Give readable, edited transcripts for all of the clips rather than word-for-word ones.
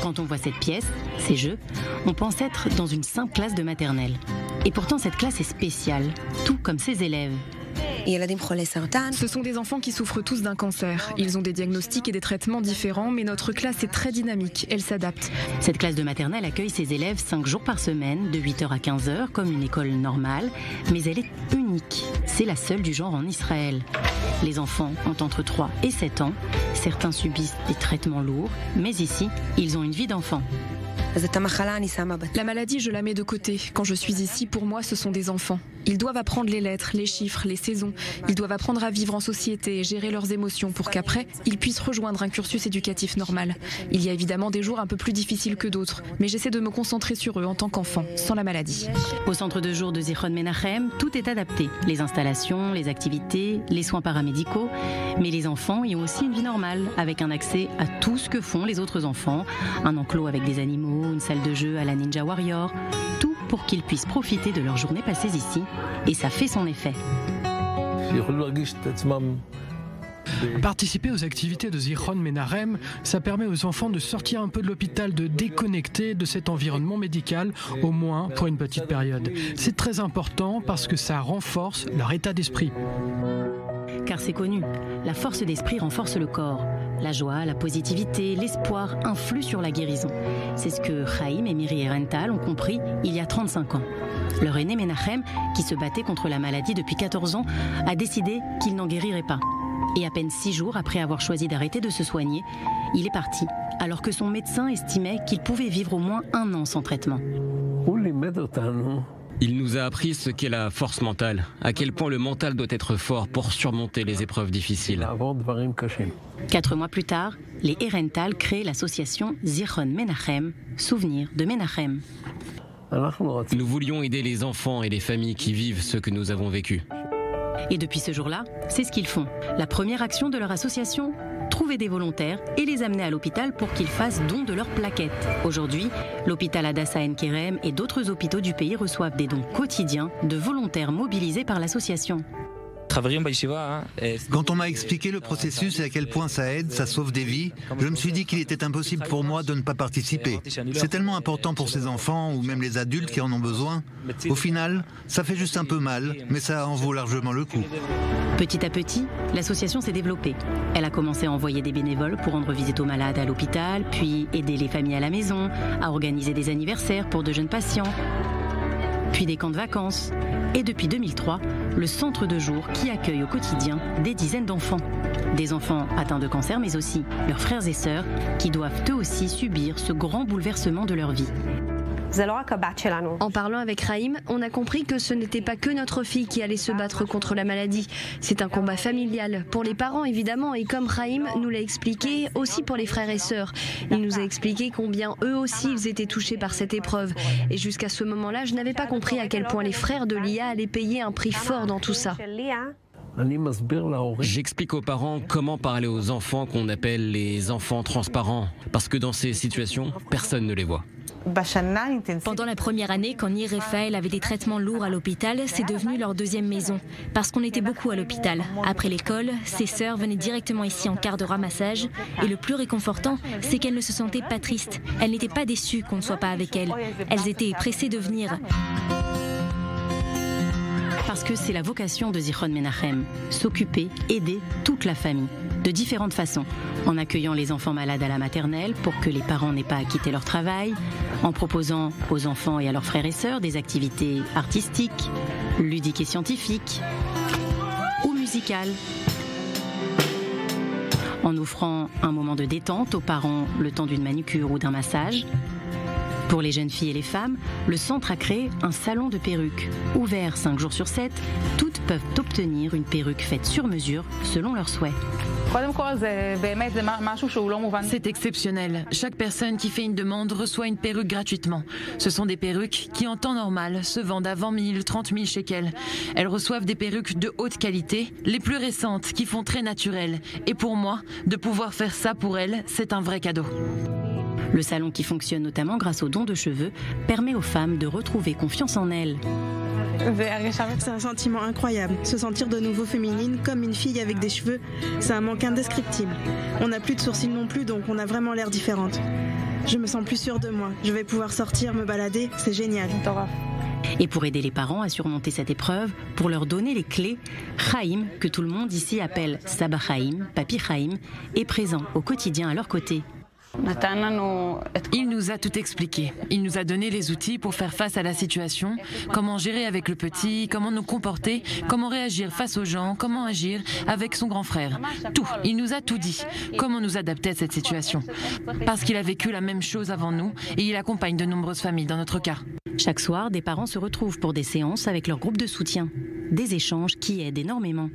Quand on voit cette pièce, ces jeux, on pense être dans une simple classe de maternelle. Et pourtant cette classe est spéciale, tout comme ses élèves. Ce sont des enfants qui souffrent tous d'un cancer. Ils ont des diagnostics et des traitements différents, mais notre classe est très dynamique, elle s'adapte. Cette classe de maternelle accueille ses élèves 5 jours par semaine, de 8h à 15h, comme une école normale, mais elle est unique. C'est la seule du genre en Israël. Les enfants ont entre 3 et 7 ans. Certains subissent des traitements lourds, mais ici, ils ont une vie d'enfant. La maladie, je la mets de côté. Quand je suis ici, pour moi, ce sont des enfants. Ils doivent apprendre les lettres, les chiffres, les saisons. Ils doivent apprendre à vivre en société et gérer leurs émotions pour qu'après, ils puissent rejoindre un cursus éducatif normal. Il y a évidemment des jours un peu plus difficiles que d'autres, mais j'essaie de me concentrer sur eux en tant qu'enfant, sans la maladie. Au centre de jour de Zichron Menachem, tout est adapté. Les installations, les activités, les soins paramédicaux. Mais les enfants y ont aussi une vie normale, avec un accès à tout ce que font les autres enfants. Un enclos avec des animaux, une salle de jeu à la Ninja Warrior. Tout pour qu'ils puissent profiter de leur journée passée ici. Et ça fait son effet. Participer aux activités de Zichron Menachem, ça permet aux enfants de sortir un peu de l'hôpital, de déconnecter de cet environnement médical, au moins pour une petite période. C'est très important parce que ça renforce leur état d'esprit. Car c'est connu, la force d'esprit renforce le corps. La joie, la positivité, l'espoir influent sur la guérison. C'est ce que Chaim et Miri Erental ont compris il y a 35 ans. Leur aîné Menachem, qui se battait contre la maladie depuis 14 ans, a décidé qu'il n'en guérirait pas. Et à peine 6 jours après avoir choisi d'arrêter de se soigner, il est parti, alors que son médecin estimait qu'il pouvait vivre au moins 1 an sans traitement. Il nous a appris ce qu'est la force mentale, à quel point le mental doit être fort pour surmonter les épreuves difficiles. 4 mois plus tard, les Erental créent l'association Zichron Menachem, souvenir de Menachem. Nous voulions aider les enfants et les familles qui vivent ce que nous avons vécu. Et depuis ce jour-là, c'est ce qu'ils font. La première action de leur association, trouver des volontaires et les amener à l'hôpital pour qu'ils fassent don de leurs plaquettes. Aujourd'hui, l'hôpital Hadassah Ein Kerem et d'autres hôpitaux du pays reçoivent des dons quotidiens de volontaires mobilisés par l'association. Quand on m'a expliqué le processus et à quel point ça aide, ça sauve des vies, je me suis dit qu'il était impossible pour moi de ne pas participer. C'est tellement important pour ces enfants ou même les adultes qui en ont besoin. Au final, ça fait juste un peu mal, mais ça en vaut largement le coup. Petit à petit, l'association s'est développée. Elle a commencé à envoyer des bénévoles pour rendre visite aux malades à l'hôpital, puis aider les familles à la maison, à organiser des anniversaires pour de jeunes patients, puis des camps de vacances. Et depuis 2003, le centre de jour qui accueille au quotidien des dizaines d'enfants. Des enfants atteints de cancer, mais aussi leurs frères et sœurs qui doivent eux aussi subir ce grand bouleversement de leur vie. En parlant avec Chaim, on a compris que ce n'était pas que notre fille qui allait se battre contre la maladie. C'est un combat familial, pour les parents évidemment, et comme Chaim nous l'a expliqué, aussi pour les frères et sœurs. Il nous a expliqué combien eux aussi ils étaient touchés par cette épreuve. Et jusqu'à ce moment-là, je n'avais pas compris à quel point les frères de Lia allaient payer un prix fort dans tout ça. J'explique aux parents comment parler aux enfants qu'on appelle les enfants transparents, parce que dans ces situations, personne ne les voit. Pendant la première année, quand Nir et Faël avaient des traitements lourds à l'hôpital, c'est devenu leur deuxième maison. Parce qu'on était beaucoup à l'hôpital. Après l'école, ses sœurs venaient directement ici en quart de ramassage. Et le plus réconfortant, c'est qu'elles ne se sentaient pas tristes. Elles n'étaient pas déçues qu'on ne soit pas avec elles. Elles étaient pressées de venir. Parce que c'est la vocation de Zichron Menachem, s'occuper, aider toute la famille, de différentes façons, en accueillant les enfants malades à la maternelle pour que les parents n'aient pas à quitter leur travail, en proposant aux enfants et à leurs frères et sœurs des activités artistiques, ludiques et scientifiques, ou musicales, en offrant un moment de détente aux parents le temps d'une manucure ou d'un massage. Pour les jeunes filles et les femmes, le centre a créé un salon de perruques. Ouvert 5 jours sur 7, toutes peuvent obtenir une perruque faite sur mesure selon leurs souhaits. C'est exceptionnel. Chaque personne qui fait une demande reçoit une perruque gratuitement. Ce sont des perruques qui, en temps normal, se vendent à 20 000, 30 000 shekels. Elles reçoivent des perruques de haute qualité, les plus récentes, qui font très naturelles. Et pour moi, de pouvoir faire ça pour elles, c'est un vrai cadeau. Le salon, qui fonctionne notamment grâce aux dons de cheveux, permet aux femmes de retrouver confiance en elles. C'est un sentiment incroyable. Se sentir de nouveau féminine, comme une fille avec des cheveux, c'est un manque indescriptible. On n'a plus de sourcils non plus, donc on a vraiment l'air différente. Je me sens plus sûre de moi. Je vais pouvoir sortir, me balader, c'est génial. Et pour aider les parents à surmonter cette épreuve, pour leur donner les clés, Chaim, que tout le monde ici appelle Saba Chaim, Papi Chaim, est présent au quotidien à leur côté. Il nous a tout expliqué. Il nous a donné les outils pour faire face à la situation, comment gérer avec le petit, comment nous comporter, comment réagir face aux gens, comment agir avec son grand frère. Tout. Il nous a tout dit. Comment nous adapter à cette situation. Parce qu'il a vécu la même chose avant nous et il accompagne de nombreuses familles dans notre cas. Chaque soir, des parents se retrouvent pour des séances avec leur groupe de soutien. Des échanges qui aident énormément.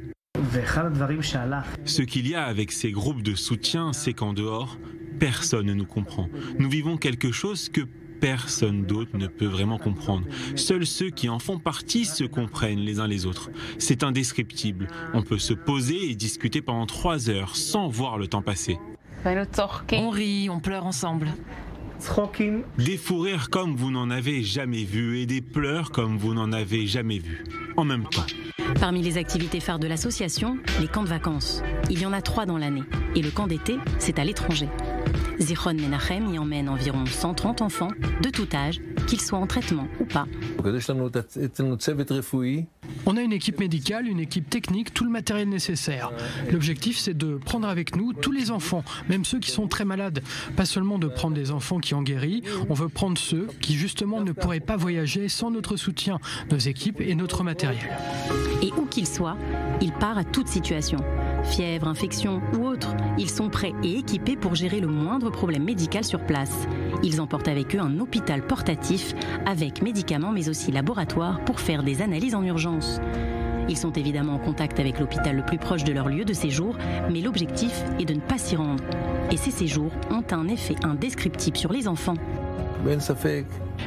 Ce qu'il y a avec ces groupes de soutien, c'est qu'en dehors, personne ne nous comprend. Nous vivons quelque chose que personne d'autre ne peut vraiment comprendre. Seuls ceux qui en font partie se comprennent les uns les autres. C'est indescriptible. On peut se poser et discuter pendant 3 heures sans voir le temps passer. On rit, on pleure ensemble. Des fous rires comme vous n'en avez jamais vu et des pleurs comme vous n'en avez jamais vu. En même temps. Parmi les activités phares de l'association, les camps de vacances. Il y en a 3 dans l'année. Et le camp d'été, c'est à l'étranger. Zichron Menachem y emmène environ 130 enfants de tout âge, qu'ils soient en traitement ou pas. On a une équipe médicale, une équipe technique, tout le matériel nécessaire. L'objectif, c'est de prendre avec nous tous les enfants, même ceux qui sont très malades. Pas seulement de prendre des enfants qui ont guéri, on veut prendre ceux qui justement ne pourraient pas voyager sans notre soutien, nos équipes et notre matériel. Et où qu'ils soient, ils partent à toute situation. Fièvre, infection ou autre, ils sont prêts et équipés pour gérer le moindre problème médical sur place. Ils emportent avec eux un hôpital portatif avec médicaments mais aussi laboratoire pour faire des analyses en urgence. Ils sont évidemment en contact avec l'hôpital le plus proche de leur lieu de séjour, mais l'objectif est de ne pas s'y rendre. Et ces séjours ont un effet indescriptible sur les enfants.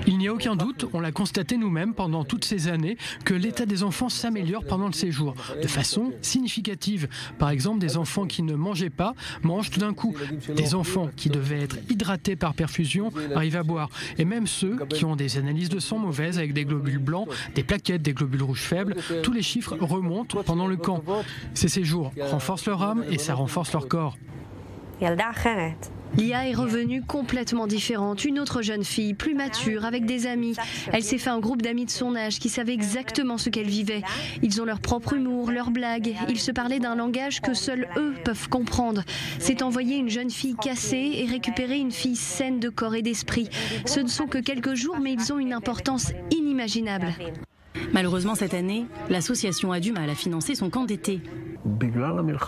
Il n'y a aucun doute, on l'a constaté nous-mêmes pendant toutes ces années, que l'état des enfants s'améliore pendant le séjour, de façon significative. Par exemple, des enfants qui ne mangeaient pas, mangent tout d'un coup. Des enfants qui devaient être hydratés par perfusion arrivent à boire. Et même ceux qui ont des analyses de sang mauvaises avec des globules blancs, des plaquettes, des globules rouges faibles, tous les chiffres remontent pendant le camp. Ces séjours renforcent leur âme et ça renforce leur corps. Lia est revenue complètement différente, une autre jeune fille, plus mature, avec des amis. Elle s'est fait un groupe d'amis de son âge qui savaient exactement ce qu'elle vivait. Ils ont leur propre humour, leurs blagues. Ils se parlaient d'un langage que seuls eux peuvent comprendre. C'est envoyer une jeune fille cassée et récupérer une fille saine de corps et d'esprit. Ce ne sont que quelques jours, mais ils ont une importance inimaginable. Malheureusement, cette année, l'association a du mal à financer son camp d'été.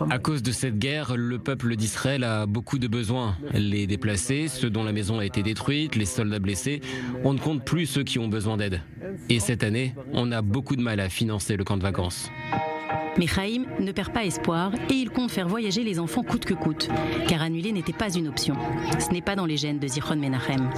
À cause de cette guerre, le peuple d'Israël a beaucoup de besoins. Les déplacés, ceux dont la maison a été détruite, les soldats blessés, on ne compte plus ceux qui ont besoin d'aide. Et cette année, on a beaucoup de mal à financer le camp de vacances. Mais Chaim ne perd pas espoir et il compte faire voyager les enfants coûte que coûte, car annuler n'était pas une option. Ce n'est pas dans les gènes de Zichron Menachem.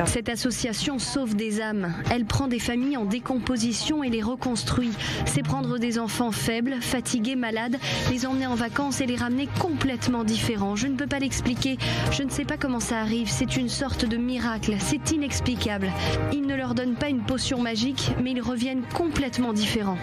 Cette association sauve des âmes. Elle prend des familles en décomposition et les reconstruit. C'est prendre des enfants faibles, fatigués, malades, les emmener en vacances et les ramener complètement différents. Je ne peux pas l'expliquer. Je ne sais pas comment ça arrive. C'est une sorte de miracle. C'est inexplicable. Ils ne leur donnent pas une potion magique, mais ils reviennent complètement différents.